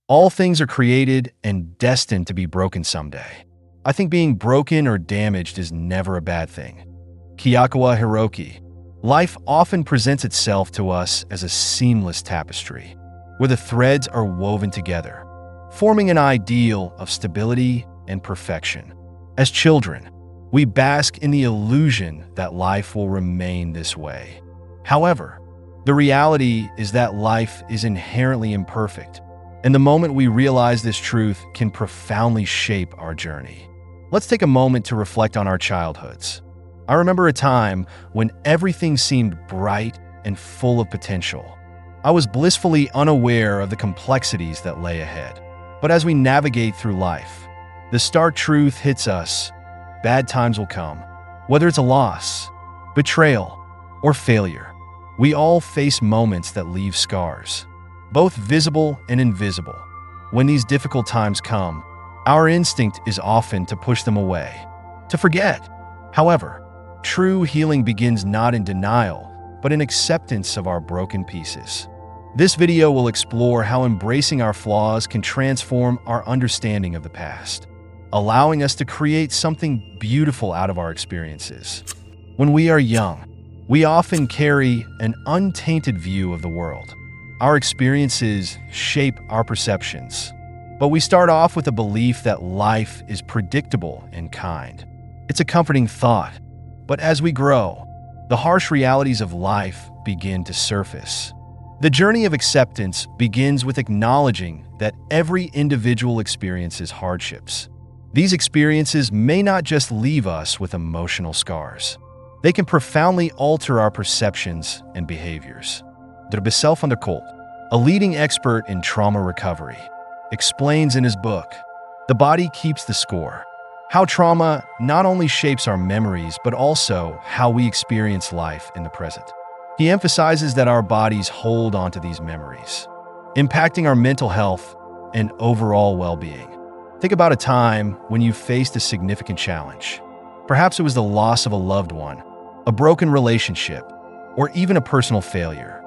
All things are created and destined to be broken someday. I think being broken or damaged is never a bad thing. Kiyakawa Hiroki. Life often presents itself to us as a seamless tapestry, where the threads are woven together, forming an ideal of stability and perfection. As children, we bask in the illusion that life will remain this way. However, the reality is that life is inherently imperfect, and the moment we realize this truth can profoundly shape our journey. Let's take a moment to reflect on our childhoods. I remember a time when everything seemed bright and full of potential. I was blissfully unaware of the complexities that lay ahead. But as we navigate through life, the stark truth hits us. Bad times will come. Whether it's a loss, betrayal, or failure, we all face moments that leave scars, both visible and invisible. When these difficult times come, our instinct is often to push them away, to forget. However, true healing begins not in denial, but in acceptance of our broken pieces. This video will explore how embracing our flaws can transform our understanding of the past, allowing us to create something beautiful out of our experiences. When we are young, we often carry an untainted view of the world. Our experiences shape our perceptions, but we start off with a belief that life is predictable and kind. It's a comforting thought, but as we grow, the harsh realities of life begin to surface. The journey of acceptance begins with acknowledging that every individual experiences hardships. These experiences may not just leave us with emotional scars. They can profoundly alter our perceptions and behaviors. Bessel van der Kolk, a leading expert in trauma recovery, explains in his book, The Body Keeps the Score, how trauma not only shapes our memories, but also how we experience life in the present. He emphasizes that our bodies hold onto these memories, impacting our mental health and overall well-being. Think about a time when you faced a significant challenge. Perhaps it was the loss of a loved one, a broken relationship, or even a personal failure.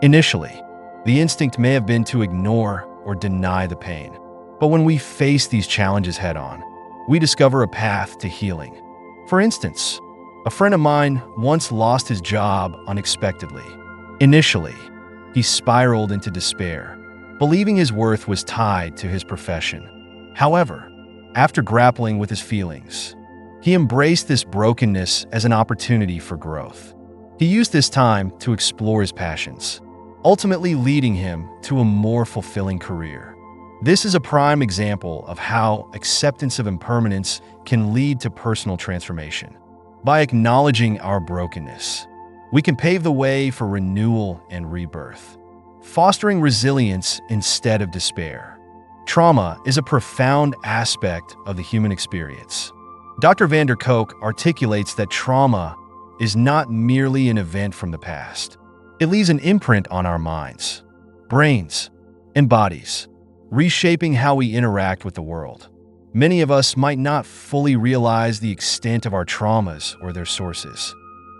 Initially, the instinct may have been to ignore or deny the pain. But when we face these challenges head-on, we discover a path to healing. For instance, a friend of mine once lost his job unexpectedly. Initially, he spiraled into despair, believing his worth was tied to his profession. However, after grappling with his feelings, he embraced this brokenness as an opportunity for growth. He used this time to explore his passions, ultimately leading him to a more fulfilling career. This is a prime example of how acceptance of impermanence can lead to personal transformation. By acknowledging our brokenness, we can pave the way for renewal and rebirth, fostering resilience instead of despair. Trauma is a profound aspect of the human experience. Dr. van der Kolk articulates that trauma is not merely an event from the past. It leaves an imprint on our minds, brains, and bodies, reshaping how we interact with the world. Many of us might not fully realize the extent of our traumas or their sources,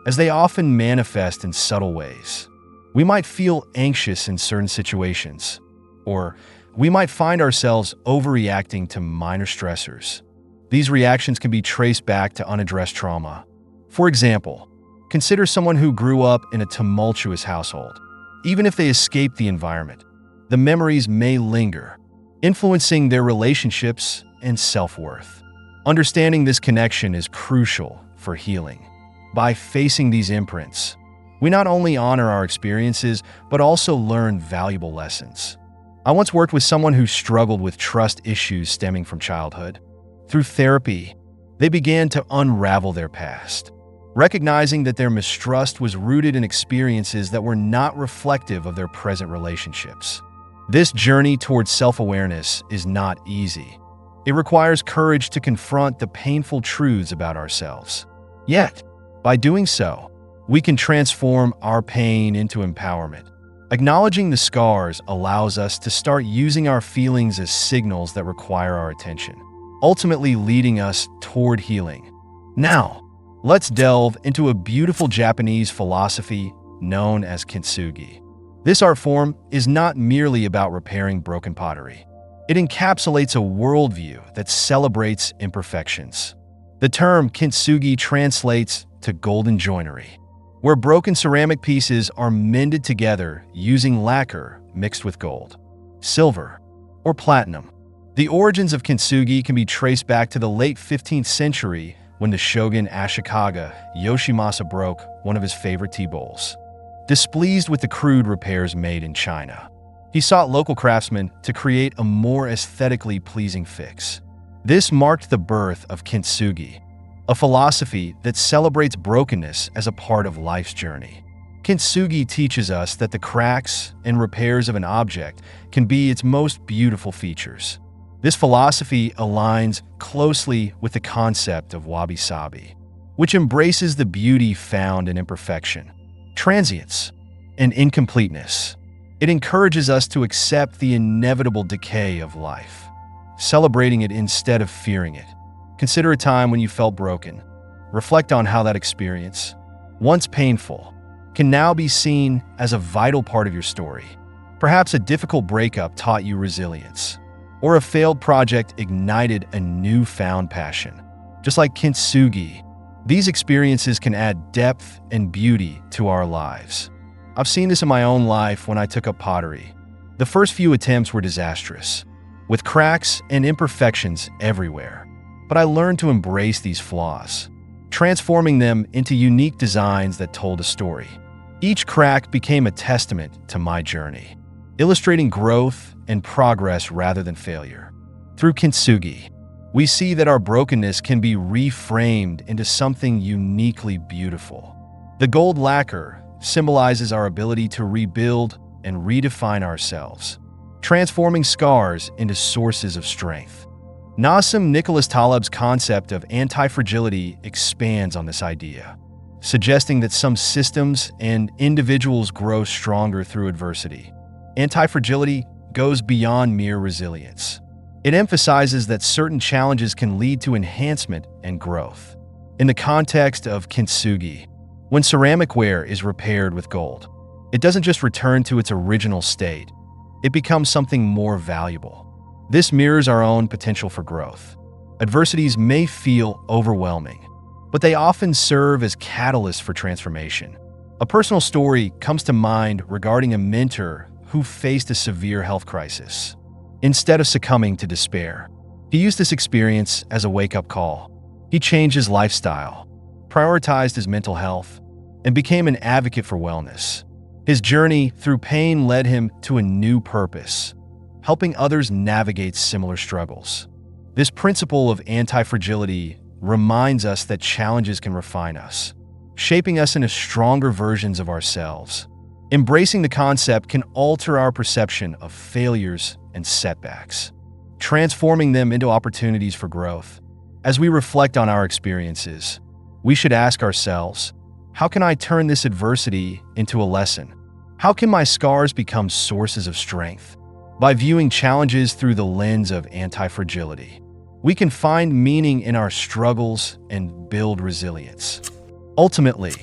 as they often manifest in subtle ways. We might feel anxious in certain situations, or we might find ourselves overreacting to minor stressors. These reactions can be traced back to unaddressed trauma. For example, consider someone who grew up in a tumultuous household. Even if they escaped the environment, the memories may linger, influencing their relationships and self-worth. Understanding this connection is crucial for healing. By facing these imprints, we not only honor our experiences, but also learn valuable lessons. I once worked with someone who struggled with trust issues stemming from childhood. Through therapy, they began to unravel their past, recognizing that their mistrust was rooted in experiences that were not reflective of their present relationships. This journey towards self-awareness is not easy. It requires courage to confront the painful truths about ourselves. Yet, by doing so, we can transform our pain into empowerment. Acknowledging the scars allows us to start using our feelings as signals that require our attention, ultimately leading us toward healing. Now, let's delve into a beautiful Japanese philosophy known as Kintsugi. This art form is not merely about repairing broken pottery. It encapsulates a worldview that celebrates imperfections. The term kintsugi translates to golden joinery, where broken ceramic pieces are mended together using lacquer mixed with gold, silver, or platinum. The origins of kintsugi can be traced back to the late 15th century when the shogun Ashikaga Yoshimasa broke one of his favorite tea bowls. Displeased with the crude repairs made in China, he sought local craftsmen to create a more aesthetically pleasing fix. This marked the birth of kintsugi, a philosophy that celebrates brokenness as a part of life's journey. Kintsugi teaches us that the cracks and repairs of an object can be its most beautiful features. This philosophy aligns closely with the concept of Wabi-Sabi, which embraces the beauty found in imperfection, transience, and incompleteness. It encourages us to accept the inevitable decay of life, celebrating it instead of fearing it. Consider a time when you felt broken. Reflect on how that experience, once painful, can now be seen as a vital part of your story. Perhaps a difficult breakup taught you resilience, or a failed project ignited a newfound passion. Just like kintsugi, these experiences can add depth and beauty to our lives. I've seen this in my own life when I took up pottery. The first few attempts were disastrous, with cracks and imperfections everywhere. But I learned to embrace these flaws, transforming them into unique designs that told a story. Each crack became a testament to my journey, illustrating growth and progress rather than failure. Through kintsugi, we see that our brokenness can be reframed into something uniquely beautiful. The gold lacquer symbolizes our ability to rebuild and redefine ourselves, transforming scars into sources of strength. Nassim Nicholas Taleb's concept of antifragility expands on this idea, suggesting that some systems and individuals grow stronger through adversity. Antifragility goes beyond mere resilience. It emphasizes that certain challenges can lead to enhancement and growth. In the context of kintsugi, when ceramic ware is repaired with gold, it doesn't just return to its original state, it becomes something more valuable. This mirrors our own potential for growth. Adversities may feel overwhelming, but they often serve as catalysts for transformation. A personal story comes to mind regarding a mentor who faced a severe health crisis. Instead of succumbing to despair, he used this experience as a wake-up call. He changed his lifestyle, prioritized his mental health, and became an advocate for wellness. His journey through pain led him to a new purpose, helping others navigate similar struggles. This principle of anti-fragility reminds us that challenges can refine us, shaping us into stronger versions of ourselves. Embracing the concept can alter our perception of failures and setbacks, transforming them into opportunities for growth. As we reflect on our experiences, we should ask ourselves, how can I turn this adversity into a lesson? How can my scars become sources of strength? By viewing challenges through the lens of anti-fragility, we can find meaning in our struggles and build resilience. Ultimately,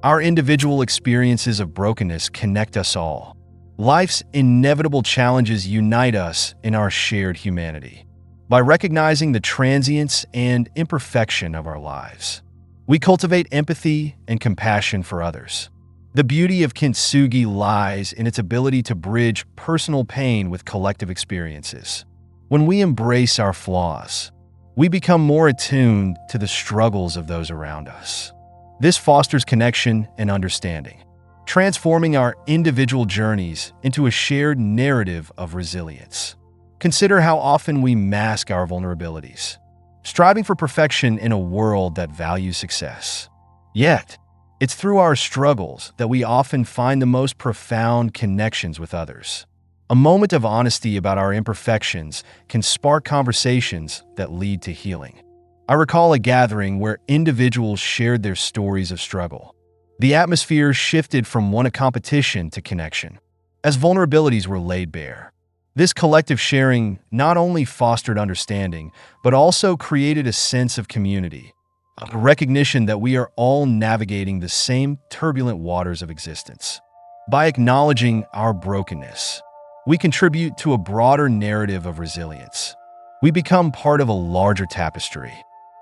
our individual experiences of brokenness connect us all. Life's inevitable challenges unite us in our shared humanity. By recognizing the transience and imperfection of our lives, we cultivate empathy and compassion for others. The beauty of kintsugi lies in its ability to bridge personal pain with collective experiences. When we embrace our flaws, we become more attuned to the struggles of those around us. This fosters connection and understanding, transforming our individual journeys into a shared narrative of resilience. Consider how often we mask our vulnerabilities, striving for perfection in a world that values success. Yet, it's through our struggles that we often find the most profound connections with others. A moment of honesty about our imperfections can spark conversations that lead to healing. I recall a gathering where individuals shared their stories of struggle. The atmosphere shifted from one of competition to connection, as vulnerabilities were laid bare. This collective sharing not only fostered understanding, but also created a sense of community, a recognition that we are all navigating the same turbulent waters of existence. By acknowledging our brokenness, we contribute to a broader narrative of resilience. We become part of a larger tapestry,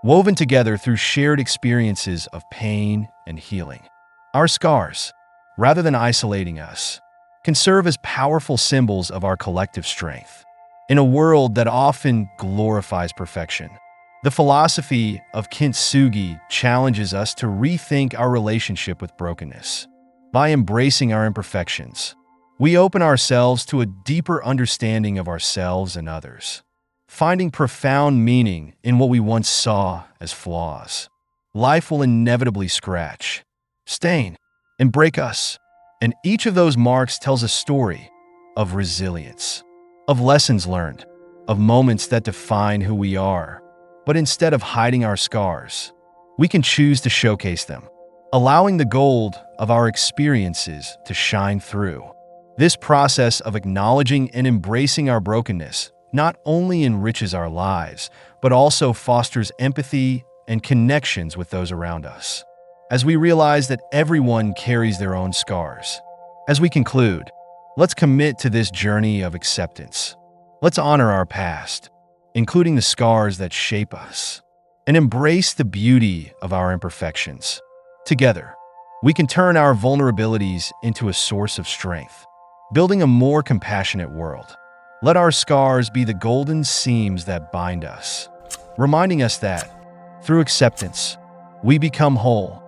woven together through shared experiences of pain and healing. Our scars, rather than isolating us, can serve as powerful symbols of our collective strength. In a world that often glorifies perfection, the philosophy of Kintsugi challenges us to rethink our relationship with brokenness. By embracing our imperfections, we open ourselves to a deeper understanding of ourselves and others, finding profound meaning in what we once saw as flaws. Life will inevitably scratch, stain, and break us, and each of those marks tells a story of resilience, of lessons learned, of moments that define who we are. But instead of hiding our scars, we can choose to showcase them, allowing the gold of our experiences to shine through. This process of acknowledging and embracing our brokenness not only enriches our lives, but also fosters empathy and connections with those around us, as we realize that everyone carries their own scars. As we conclude, let's commit to this journey of acceptance. Let's honor our past, including the scars that shape us, and embrace the beauty of our imperfections. Together, we can turn our vulnerabilities into a source of strength, building a more compassionate world. Let our scars be the golden seams that bind us, reminding us that, through acceptance, we become whole.